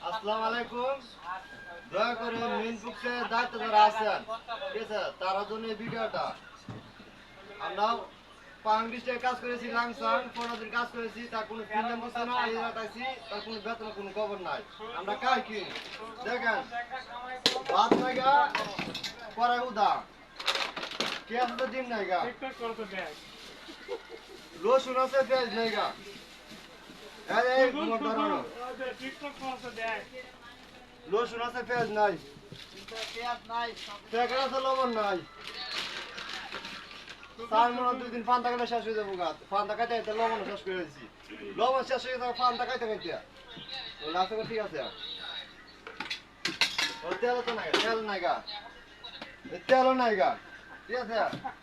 আসসালামু আলাইকুম। দয়া করে মেন বুকসে দায়িত্ব যারা আছেন, ঠিক আছে, তারা জন্য এই ভিডিওটা। আমরা পাংডিস্টে কাজ করেছি, লাংসাং 15 দিন কাজ করেছি, তার কোনো ফিল্ম দিচ্ছে না, এই রাতাইছি, তার কোনো বেতন কোনো খবর নাই। আমরা কাই কি দেখেন, ভাত নাইগা করাই উদা কে আছে তো ডিম নাইগা, রসুন আছে, পেঁয়াজ নাইগা, এই মোট ধরানো রসুন আছে, পেঁয়াজ নাই, পেঁয়াজ আছে, লবণ নাই। 4 মনে 2 দিন ফান্তা খাইলে শেষ হয়ে যাবো গাছ, ফান্তা খাইতে খাইতে লবণ শেষ করে দিয়েছি, লবণ শেষ হয়ে যাবে ফান্তা খাইতে খাইতে। লাস্ট ঠিক আছে, তেল তো নাই, তেল নাই গা, তেলও নাই গা, ঠিক আছে।